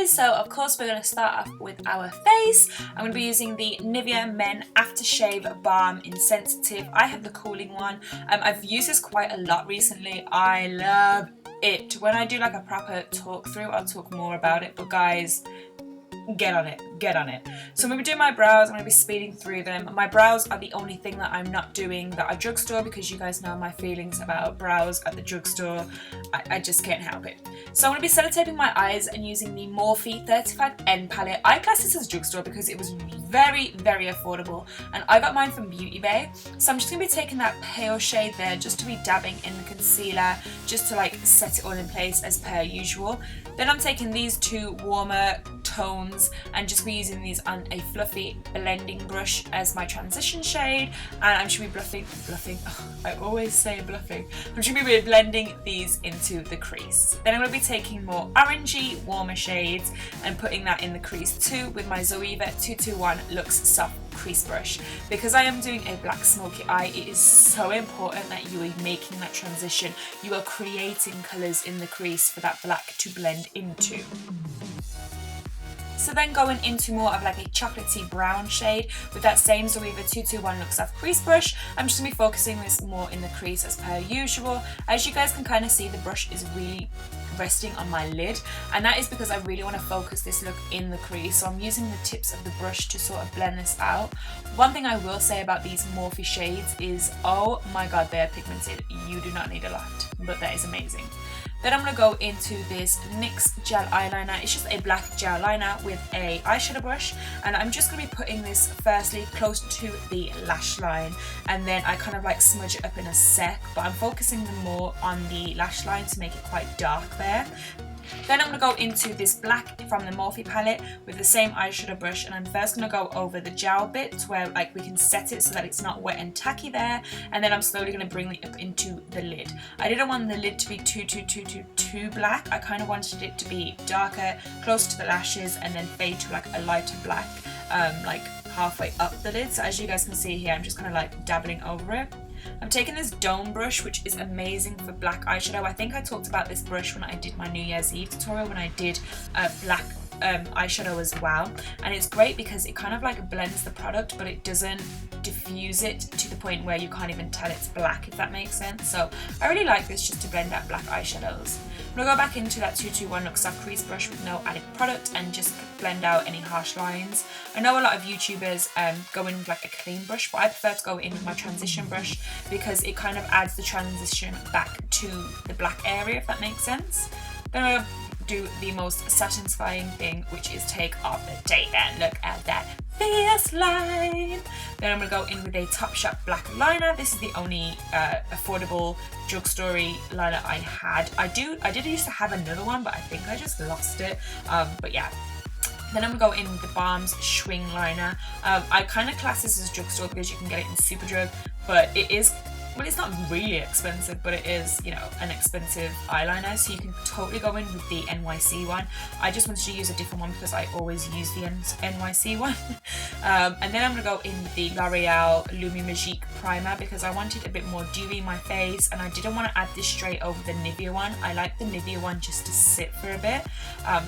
guys, so of course we're going to start off with our face. I'm going to be using the Nivea Men Aftershave Balm in Sensitive. I have the cooling one. I've used this quite a lot recently. I love it. When I do like a proper talk through, I'll talk more about it, but guys, get on it. So I'm going to be doing my brows. I'm going to be speeding through them. My brows are the only thing that I'm not doing that are drugstore, because you guys know my feelings about brows at the drugstore. I just can't help it. So I'm going to be sellotaping my eyes and using the Morphe 35N palette. I class this as drugstore because it was very affordable, and I got mine from Beauty Bay. So I'm just going to be taking that pale shade there just to be dabbing in the concealer, just to like set it all in place as per usual. Then I'm taking these two warmer tones and just be using these on a fluffy blending brush as my transition shade, and I'm just going to be bluffing, I always say bluffing, I'm just going to be blending these into the crease. Then I'm going to be taking more orangey, warmer shades and putting that in the crease too with my Zoeva 221 Luxe Soft Crease Brush. Because I am doing a black smoky eye, it is so important that you are making that transition. You are creating colours in the crease for that black to blend into. So then going into more of like a chocolatey brown shade with that same Zoeva 221 Luxe Soft Crease Brush, I'm just going to be focusing this more in the crease as per usual. As you guys can kind of see, the brush is really resting on my lid, and that is because I really want to focus this look in the crease, so I'm using the tips of the brush to sort of blend this out. One thing I will say about these Morphe shades is, oh my god, they are pigmented. You do not need a lot, but that is amazing. Then I'm going to go into this NYX Gel Eyeliner. It's just a black gel liner with a eyeshadow brush, and I'm just going to be putting this firstly close to the lash line, and then I kind of like smudge it up in a sec, but I'm focusing more on the lash line to make it quite dark there. Then I'm going to go into this black from the Morphe palette with the same eyeshadow brush, and I'm first going to go over the jowl bit where like we can set it so that it's not wet and tacky there, and then I'm slowly going to bring it up into the lid. I didn't want the lid to be too black. I kind of wanted it to be darker, close to the lashes, and then fade to like a lighter black, like halfway up the lid. So as you guys can see here, I'm just kind of like dabbling over it. I'm taking this dome brush, which is amazing for black eyeshadow. I think I talked about this brush when I did my New Year's Eve tutorial, when I did black eyeshadow as well, and it's great because it kind of like blends the product, but it doesn't diffuse it to the point where you can't even tell it's black, if that makes sense. So I really like this just to blend out black eyeshadows. I'm going to go back into that 221 Luxe Soft Crease Brush with no added product and just blend out any harsh lines. I know a lot of YouTubers go in with like a clean brush, but I prefer to go in with my transition brush because it kind of adds the transition back to the black area, if that makes sense. Then I'm going to do the most satisfying thing, which is take off the tape and look at that fierce line. Then I'm going to go in with a Topshop black liner. This is the only affordable drugstore liner I had. I did used to have another one, but I think I just lost it. But yeah. Then I'm going to go in with the Balm's Schwing liner. I kind of class this as drugstore because you can get it in Superdrug, but it is, well, it's not really expensive, but it is, you know, an expensive eyeliner, so you can totally go in with the NYC one. I just wanted to use a different one because I always use the NYC one. And then I'm going to go in with the L'Oreal Lumi Magique primer because I wanted a bit more dewy in my face, and I didn't want to add this straight over the Nivea one. I like the Nivea one just to sit for a bit.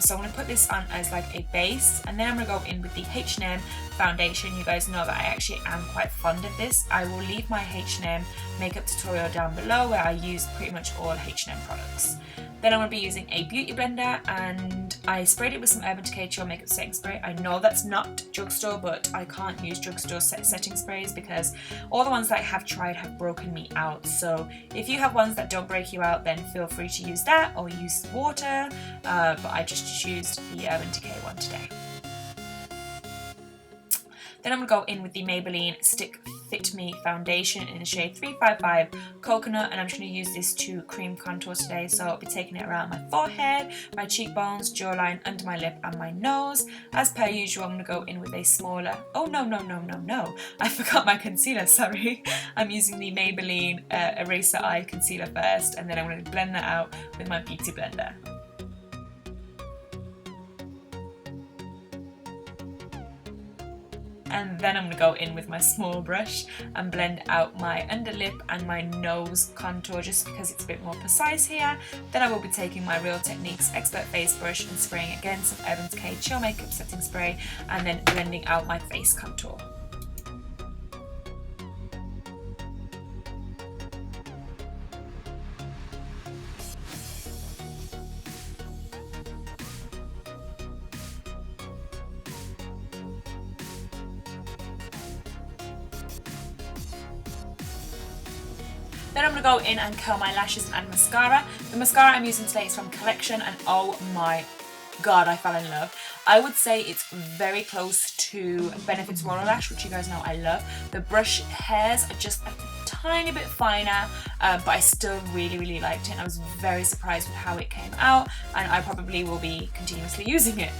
So I'm going to put this on as like a base, and then I'm going to go in with the H&M foundation. You guys know that I actually am quite fond of this. I will leave my H&M makeup tutorial down below where I use pretty much all H&M products. Then I'm going to be using a beauty blender, and I sprayed it with some Urban Decay Chill Makeup Setting Spray. I know that's not drugstore, but I can't use drugstore setting sprays because all the ones that I have tried have broken me out. So if you have ones that don't break you out, then feel free to use that or use water, but I just used the Urban Decay one today. Then I'm going to go in with the Maybelline Stick Fit Me foundation in the shade 355 Coconut, and I'm just going to use this to cream contour today. So I'll be taking it around my forehead, my cheekbones, jawline, under my lip and my nose. As per usual, I'm going to go in with a smaller, oh no, I forgot my concealer, sorry. I'm using the Maybelline Eraser Eye Concealer first, and then I'm going to blend that out with my beauty blender. And then I'm going to go in with my small brush and blend out my underlip and my nose contour just because it's a bit more precise here. Then I will be taking my Real Techniques Expert Face Brush and spraying again some Urban Decay Chill Makeup Setting Spray and then blending out my face contour. Then I'm going to go in and curl my lashes and add mascara. The mascara I'm using today is from Collection and oh my god, I fell in love. I would say it's very close to Benefit's Roller Lash, which you guys know I love. The brush hairs are just a tiny bit finer, but I still really liked it and I was very surprised with how it came out, and I probably will be continuously using it.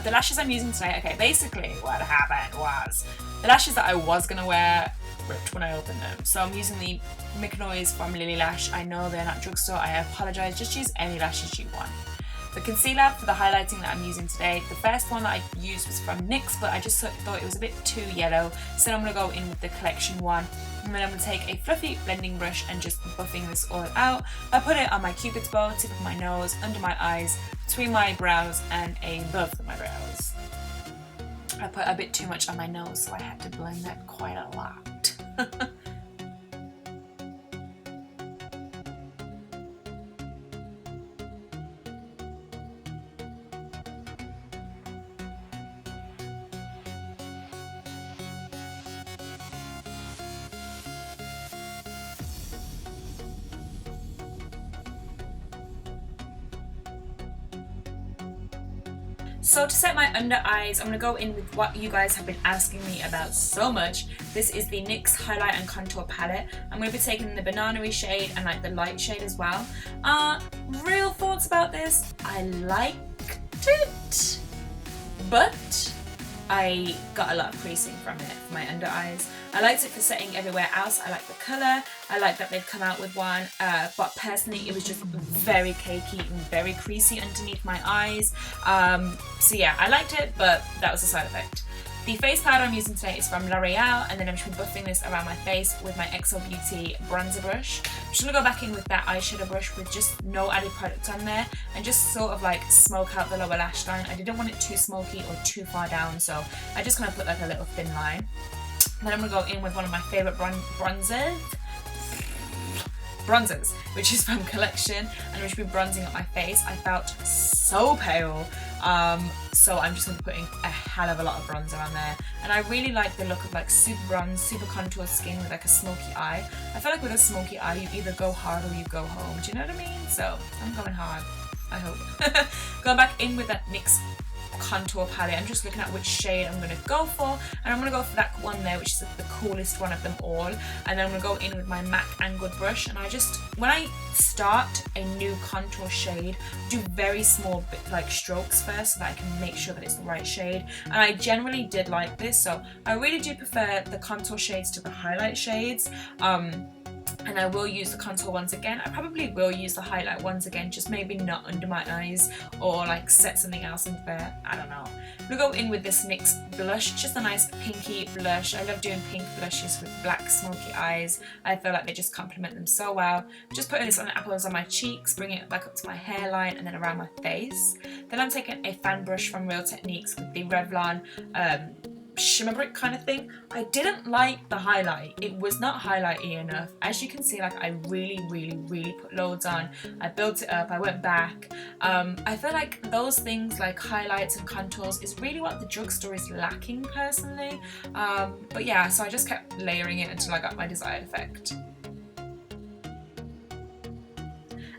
The lashes I'm using today, okay, basically what happened was the lashes that I was going to wear ripped when I opened them. So I'm using the Mykonoise from Lily Lash. I know they're not drugstore, I apologise, just use any lashes you want. The concealer for the highlighting that I'm using today, the first one that I used was from NYX, but I just thought it was a bit too yellow, so I'm going to go in with the Collection one, and then I'm going to take a fluffy blending brush and just buffing this all out. I put it on my cupid's bow, tip of my nose, under my eyes, between my brows and above my brows. I put a bit too much on my nose, so I had to blend that quite a lot. So to set my under eyes, I'm going to go in with what you guys have been asking me about so much. This is the NYX Highlight and Contour Palette. I'm going to be taking the banana-y shade and like the light shade as well. Real thoughts about this, I liked it, but I got a lot of creasing from it for my under eyes. I liked it for setting everywhere else. I like the colour. I like that they've come out with one, but personally it was just very cakey and very creasy underneath my eyes. So yeah, I liked it, but that was a side effect. The face powder I'm using today is from L'Oreal, and then I'm just buffing this around my face with my SophieBeauty bronzer brush. I'm just going to go back in with that eyeshadow brush with just no added product on there and just sort of like smoke out the lower lash line. I didn't want it too smoky or too far down, so I just kind of put like a little thin line. Then I'm going to go in with one of my favourite bronzers, which is from Collection, and I'm just be bronzing up my face. I felt so pale, so I'm just going to be putting a hell of a lot of bronzer on there, and I really like the look of like super bronze, super contour skin with like a smoky eye. I feel like with a smoky eye you either go hard or you go home, do you know what I mean? So I'm going hard, I hope. Going back in with that NYX Contour Palette, I'm just looking at which shade I'm going to go for, and I'm going to go for that one there, which is the coolest one of them all, and then I'm going to go in with my MAC angled brush, and I just, when I start a new contour shade, do very small like strokes first so that I can make sure that it's the right shade, and I generally did like this, so I really do prefer the contour shades to the highlight shades. And I will use the contour ones again. I probably will use the highlight ones again, just maybe not under my eyes or like set something else in there. I don't know. We'll go in with this NYX blush. It's just a nice pinky blush. I love doing pink blushes with black smoky eyes. I feel like they just complement them so well. Just putting this on the apples on my cheeks, bringing it back up to my hairline and then around my face. Then I'm taking a fan brush from Real Techniques with the Revlon shimmer brick kind of thing. I didn't like the highlight. It was not highlighty enough. As you can see, like I really put loads on. I built it up, I went back. I feel like those things like highlights and contours is really what the drugstore is lacking personally. But yeah, so I just kept layering it until I got my desired effect.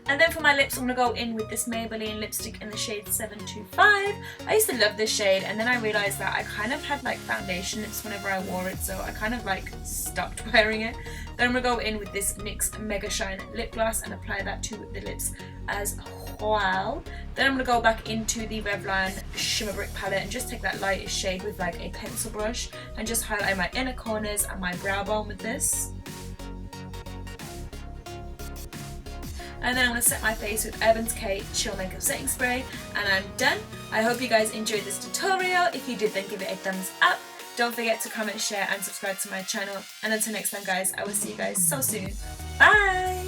And then for my lips, I'm going to go in with this Maybelline lipstick in the shade 725. I used to love this shade, and then I realised that I kind of had like foundation lips whenever I wore it, so I kind of like stopped wearing it. Then I'm going to go in with this NYX Mega Shine lip gloss and apply that to the lips as well. Then I'm going to go back into the Revlon Shimmer Brick palette and just take that lightest shade with like a pencil brush and just highlight my inner corners and my brow bone with this. And then I'm going to set my face with Urban Decay Chill Makeup Setting Spray, and I'm done. I hope you guys enjoyed this tutorial. If you did, then give it a thumbs up. Don't forget to comment, share and subscribe to my channel. And until next time guys, I will see you guys so soon. Bye!